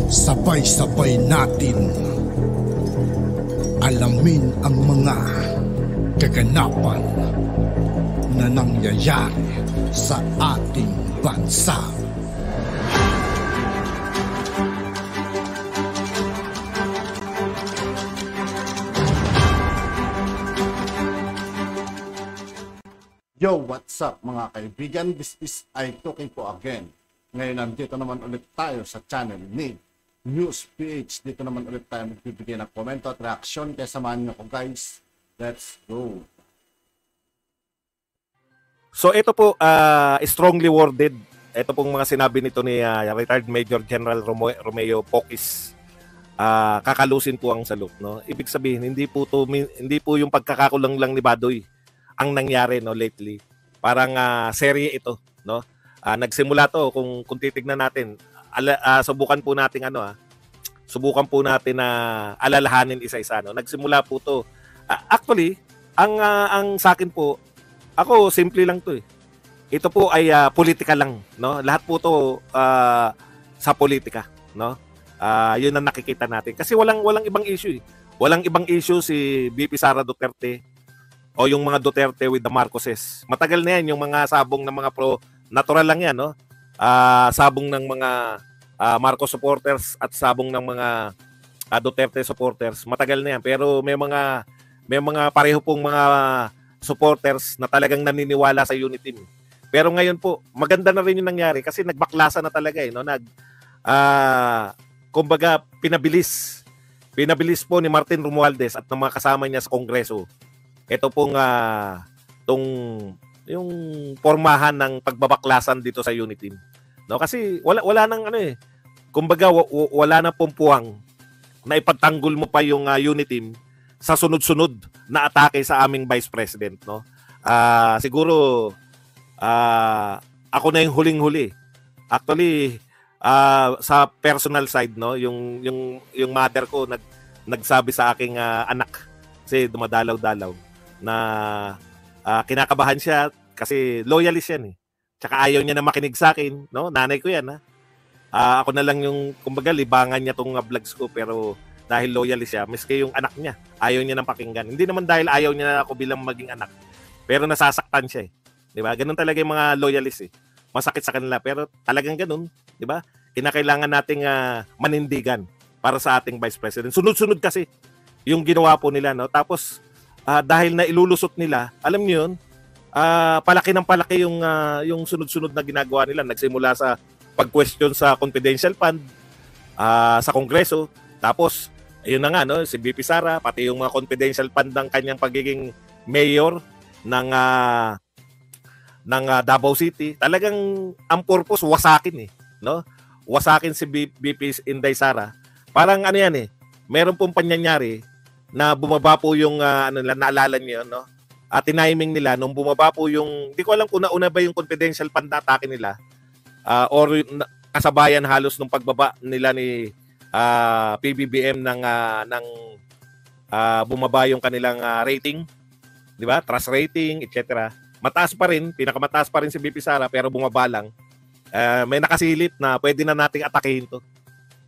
Sabay-sabay natin alamin ang mga kaganapan na nangyayari sa ating bansa. Yo, what's up mga kaibigan? This is I Talking po again. Ngayon nandito naman ulit tayo sa channel ni News PH. Dito naman ulit tayo magbibigay ng komento at reaksyon. Kaya samahan nyo ko guys. Let's go. So ito po, strongly worded. Ito pong mga sinabi nito ni retired Major General Romeo Pocis. Kakalusin po ang salot, no? Ibig sabihin, hindi po yung pagkakakulang lang ni Badoy ang nangyari, no, lately. Parang serye ito, no? Nagsimula to kung titignan natin, subukan po natin na alalahanin isa-isa, no. Nagsimula po to. Actually, ang sa akin po, ako simple lang to eh. Ito po ay politika lang, no. Lahat po to sa politika, no. Yun ang nakikita natin kasi walang ibang issue eh. Walang ibang issue si VP Sara Duterte o yung mga Duterte with the Marcoses. Matagal na yan yung mga sabong ng mga pro, natural lang yan, no? Sabong ng mga Marcos supporters at sabong ng mga Duterte supporters. Matagal na yan, pero may mga pareho pong mga supporters na talagang naniniwala sa unity team. Pero ngayon po, maganda na rin yung nangyari kasi nagbaklasa na talaga eh, no? Kumbaga pinabilis po ni Martin Romualdez at ng mga kasama niya sa Kongreso. Ito pong yung pormahan ng pagbabaklasan dito sa unity team. No, kasi wala nang kumbaga wala nang pumpuang na ipagtanggol mo pa yung unity team sa sunod-sunod na atake sa aming Vice President, no. Siguro ako na yung huling-huli. Actually, sa personal side, no, yung mother ko nagsabi sa aking anak kasi dumadalaw-dalaw na kinakabahan siya kasi loyalist yan eh. Tsaka ayaw niya na makinig sa akin, no? Nanay ko yan, ha. Ako na lang yung kumbaga libangan niya tong vlogs ko pero dahil loyalist siya, miski yung anak niya, ayaw niya nang pakinggan. Hindi naman dahil ayaw niya na ako bilang maging anak, pero nasasaktan siya eh. 'Di ba? Ganun talaga yung mga loyalist eh. Masakit sa kanila pero talagang ganun, 'di ba? Kinakailangan nating manindigan para sa ating Vice President. Sunod-sunod kasi yung ginawa po nila, no? Tapos dahil na ilulusot nila, alam niyo 'yun, palaki ng palaki yung sunod-sunod na ginagawa nila. Nagsimula sa pag-question sa confidential fund sa Kongreso. Tapos ayun na nga, no, si VP Sara pati yung mga confidential fund ng kanyang pagiging mayor ng Davao City. Talagang ang purpose wasakin eh, no? Wasakin si VP Inday Sara. Parang ano yan eh, meron pong pangyayari na bumaba po yung naalala niyo, no? Tiniming nila nung bumaba po yung, hindi ko alam kung nauna ba yung confidential fund na atake nila or kasabayan halos nung pagbaba nila ni PBBM ng bumaba yung kanilang rating, di ba? Trust rating, etc. Mataas pa rin, pinakamataas pa rin si VP Sara pero bumaba lang. May nakasilip na pwede na nating atakehin to.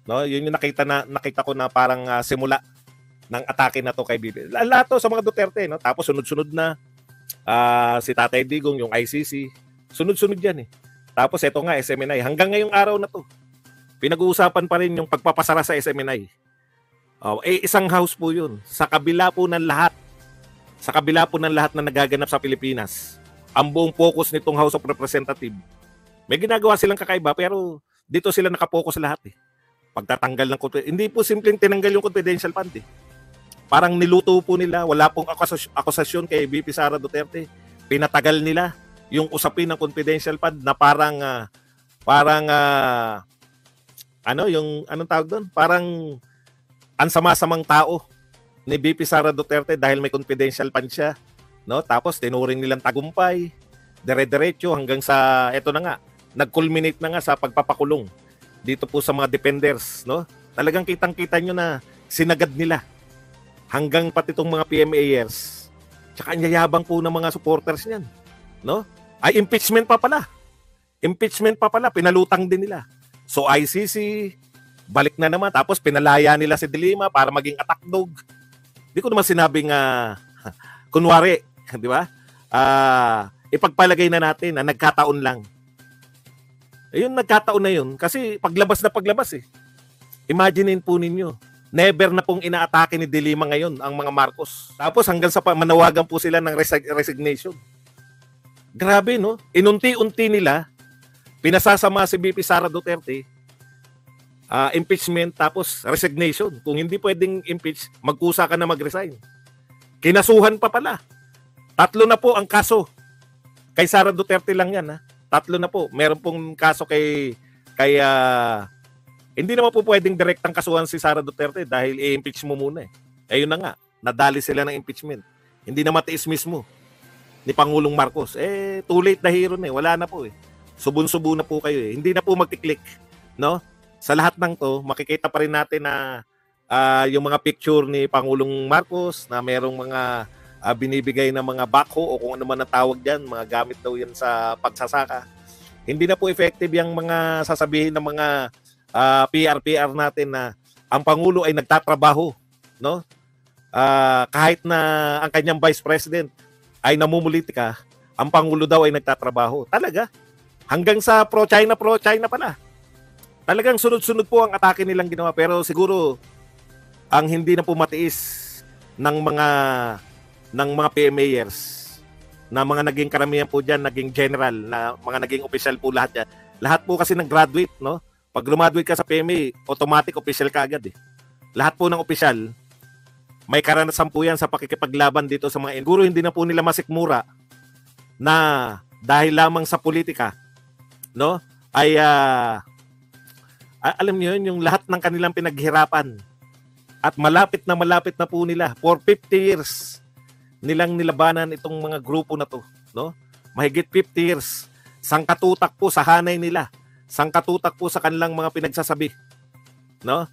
No, yun yung nakita ko na parang simula ng atake na to kay VP. Lahat to sa mga Duterte, no? Tapos sunod-sunod na si Tatay Digong, yung ICC. Sunod-sunod yan eh. Tapos ito nga SMNI. Hanggang ngayong araw na to, pinag-uusapan pa rin yung pagpapasara sa SMNI. Isang house po yun. Sa kabila po ng lahat na nagaganap sa Pilipinas, ang buong focus nitong House of Representatives, may ginagawa silang kakaiba pero dito sila nakapokus lahat eh. Pagtatanggal ng hindi po simpleng tinanggal yung confidential fund eh. Parang niluto po nila, wala pong akusasyon kay VP Sara Duterte. Pinatagal nila yung usapin ng confidential fund na parang yung anong tawag doon? Parang ang sama-samang tao ni VP Sara Duterte dahil may confidential fund siya, no? Tapos tinuring nilang tagumpay, dire-diretso hanggang sa eto na nga, nag-culminate na nga sa pagpapakulong dito po sa mga defenders, no? Talagang kitang-kita nyo na sinagad nila hanggang pati itong mga PMAers. Tsaka ang yayabang po ng mga supporters niyan, no? Ay impeachment pa pala, pinalutang din nila. So ICC, balik na naman. Tapos pinalaya nila si De Lima para maging attack dog. Di ko naman sinabing kunwari, di ba? Ipagpalagay na natin na nagkataon lang. Ayun, nagkataon na yun. Kasi paglabas na paglabas eh. Imaginein po ninyo. Never na pong inaatake ni De Lima ngayon ang mga Marcos. Tapos hanggang sa manawagan po sila ng resignation. Grabe, no? Inunti-unti nila, pinasasama si VP Sara Duterte, impeachment tapos resignation. Kung hindi pwedeng impeach, magkusa ka na mag-resign. Kinasuhan pa pala. 3 na po ang kaso. Kay Sara Duterte lang yan, ha? 3 na po. Meron pong kaso kay hindi naman po pwedeng direktang kasuhan si Sara Duterte dahil i-impeach mo muna eh. Ayun na nga, nadali sila ng impeachment. Hindi na matiis mismo ni Pangulong Marcos. Too late na hero na eh. Wala na po eh. Subun-subo na po kayo eh. Hindi na po magkiklik, no? Sa lahat ng to, makikita pa rin natin na yung mga picture ni Pangulong Marcos na merong mga binibigay na mga backhoe o kung ano man ang tawag dyan, mga gamit daw yan sa pagsasaka. Hindi na po effective yung mga sasabihin ng mga PR natin na ang Pangulo ay nagtatrabaho, no? Kahit na ang kanyang Vice President ay namumulitika, ang Pangulo daw ay nagtatrabaho. Talaga? Hanggang sa pro-China pala. Talagang sunod-sunod po ang atake nilang ginawa. Pero siguro, ang hindi na po matiis ng mga PMAers, na mga naging karamihan po dyan, naging general, na mga naging official po lahat yan. Lahat po kasi nag-graduate, no? Pag graduate ka sa PMA, automatic official ka agad eh. Lahat po ng official, may karanasan po yan sa pakikipaglaban dito sa mga Guro, hindi na po nila masikmura na dahil lamang sa politika, no? Ay alam niyo yun, yung lahat ng kanilang pinaghirapan at malapit na po nila for 50 years nilang nilabanan itong mga grupo na to, no? Mahigit 50 years. Sangkatutak po sa hanay nila. Sangkatutak po sa kanilang mga pinagsasabi, no?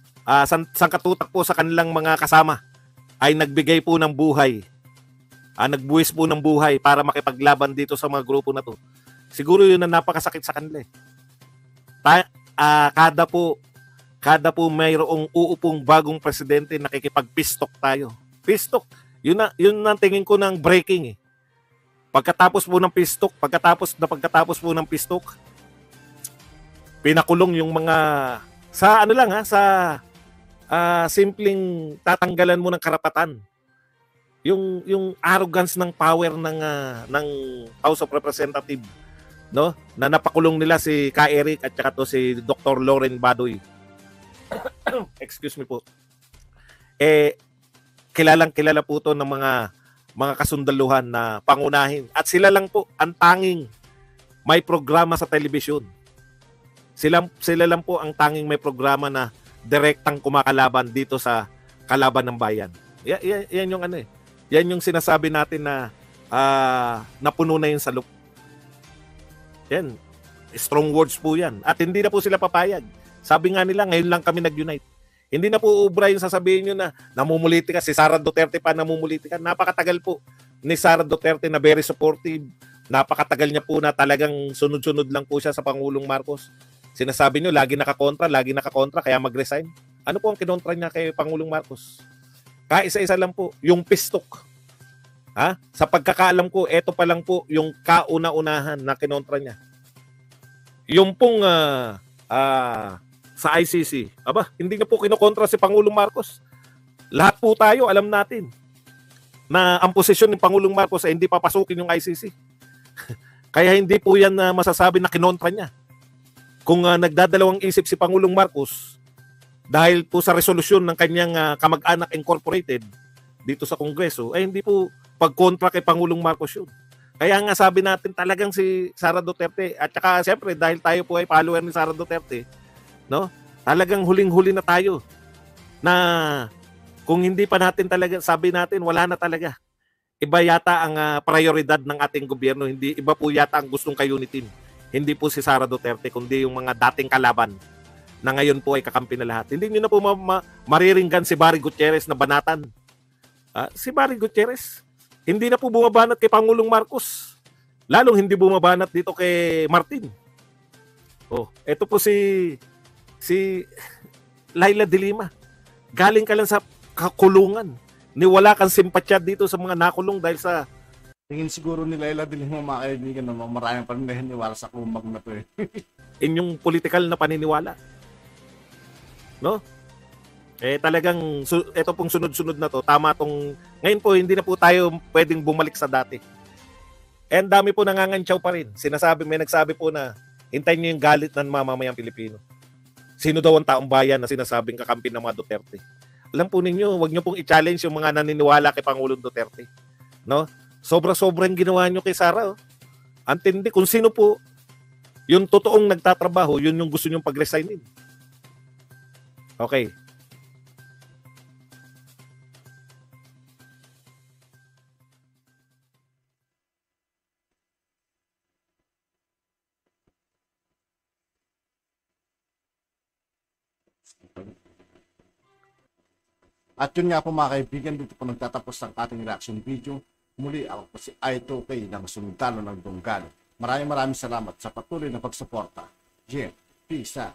Sangkatutak po sa kanilang mga kasama ay nagbigay po ng buhay. Nagbuwis po ng buhay para makipaglaban dito sa mga grupo na to. Siguro yun ang napakasakit sa kanila eh. Kada po mayroong uupong bagong presidente, nakikipag-pistok tayo. Pistok. Yun ang tingin ko ng breaking eh. Pagkatapos po ng pistok, pinakulong yung mga sa simpleng tatanggalan mo ng karapatan. Yung arrogance ng power ng House of Representative, no? Na napakulong nila si Ka Eric at saka to si Dr. Lauren Badoy. Excuse me po. Kilalang-kilala po to ng mga kasundaluhan na pangunahin. At sila lang po ang tanging may programa sa telebisyon. Sila lang po ang tanging may programa na direktang kumakalaban dito sa kalaban ng bayan. Yan yung ano eh. Yan yung sinasabi natin na napuno na yung saluk. Yan. Strong words po yan. At hindi na po sila papayag. Sabi nga nila, ngayon lang kami nag-unite. Hindi na po ubra yung sasabihin nyo na namumulitika. Si Sara Duterte pa namumulitika. Napakatagal po ni Sara Duterte na very supportive. Napakatagal niya po na talagang sunod-sunod lang po siya sa Pangulong Marcos. Sinasabi nyo, lagi nakakontra, kaya mag-resign. Ano po ang kinontra niya kay Pangulong Marcos? Kaisa-isa lang po, yung pistok. Sa pagkakaalam ko, eto pa lang po yung kauna-unahan na kinontra niya. Yung pong sa ICC, hindi na po kinokontra si Pangulong Marcos. Lahat po tayo, alam natin na ang posisyon ng Pangulong Marcos ay hindi papasukin yung ICC. Kaya hindi po yan masasabi na kinontra niya. Kung nagdadalawang isip si Pangulong Marcos dahil po sa resolusyon ng kanyang Kamag-anak Incorporated dito sa Kongreso, ay hindi po pagkontra kay Pangulong Marcos yun. Kaya nga sabi natin talagang si Sara Duterte, at saka siyempre dahil tayo po ay follower ni Sara Duterte, no? Talagang huling-huli na tayo na kung hindi pa natin talaga, sabi natin wala na talaga. Iba yata ang prioridad ng ating gobyerno, hindi iba po yata ang gustong kayunitin. Hindi po si Sara Duterte, kundi yung mga dating kalaban na ngayon po ay kakampi na lahat. Hindi nyo na po mariringgan si Barry Gutierrez na banatan. Si Barry Gutierrez, hindi na po bumabanat kay Pangulong Marcos. Lalong hindi bumabanat dito kay Martin. Ito po si Laila de Lima, galing ka lang sa kakulungan. Niwala kang simpatya dito sa mga nakulong dahil sa Tingin siguro ni Laila de Lima, mga kaibigan, na maraming pa rin naniniwala sa kumag na to eh. inyong political na paniniwala. No? Talagang ito pong sunod-sunod na to, tama tong ngayon po hindi na po tayo pwedeng bumalik sa dati. And dami po nangangantsaw pa rin. May nagsabi po na hintayin niyo yung galit ng mamamayang Pilipino. Sino daw ang taong bayan na sinasabing kakampi ng mga Duterte? Alam po ninyo, wag niyo pong i-challenge yung mga naniniwala kay Pangulong Duterte. No? Sobra-sobrang ginawa niyo kay Sara. Oh. Antindi kung sino po yung totoong nagtatrabaho, yun yung gusto niyong pag-resignin. Okay. At yun nga po mga kaibigan, dito po nagtatapos ang ating reaction video. Muli ako po si I2K ng Sundalo ng Dunggalo. Maraming salamat sa patuloy na pagsuporta. Jim, peace out.